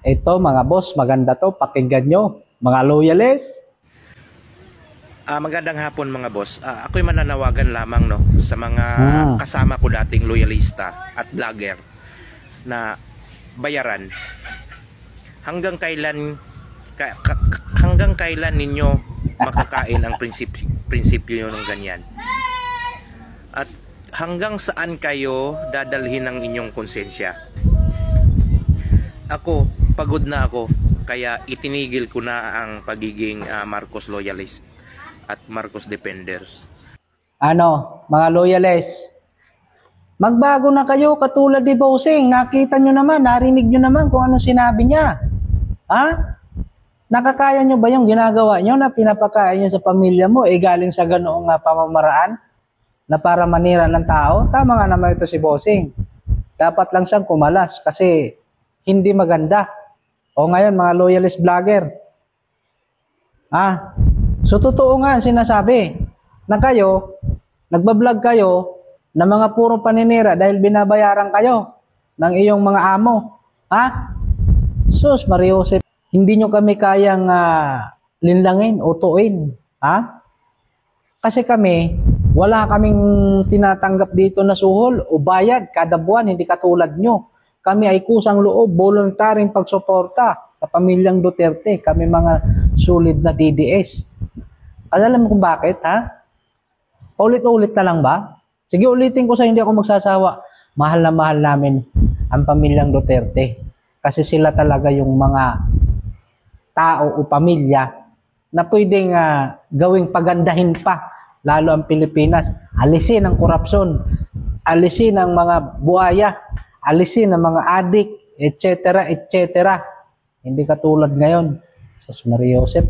Ito mga boss, maganda to, pakinggan nyo. Mga loyalists. Magandang hapon mga boss. Ako'y mananawagan lamang sa mga kasama ko dating loyalista at vlogger na bayaran. Hanggang kailan ninyo makakain ang prinsipyo ng ganyan? At hanggang saan kayo dadalhin ang inyong konsensya? Ako, pagod na ako, kaya itinigil ko na ang pagiging Marcos loyalist at Marcos defenders. Mga loyalists, magbago na kayo katulad ni Bossing. Nakita nyo naman, narinig nyo naman kung ano sinabi niya. Nakakaya nyo ba yung ginagawa nyo na pinapakain nyo sa pamilya mo galing sa ganoong pamamaraan na para manira ng tao? Tama nga naman ito si Bossing. Dapat lang siyang kumalas kasi hindi maganda. O ngayon mga loyalist vlogger, so totoo nga sinasabi na kayo, nagbablog kayo na mga puro paninira dahil binabayaran kayo ng iyong mga amo. Sus Mariosep, hindi nyo kami kayang linlangin o tuin. Kasi kami, wala kaming tinatanggap dito na suhol o bayad kada buwan, hindi katulad nyo. Kami ay kusang loob, voluntaryong pagsuporta sa pamilyang Duterte. Kami mga solid na DDS. Alam mo kung bakit, Ulit-ulit na lang ba? Sige, ulitin ko sa hindi ako magsasawa. Mahal na mahal namin ang pamilyang Duterte. Kasi sila talaga yung mga tao o pamilya na pwedeng gawing pagandahin pa, lalo ang Pilipinas. Alisin ang korupsyon, alisin ang mga buhaya, alisin ang mga adik, etc. etc. Hindi katulad ngayon. Sus Mariosep.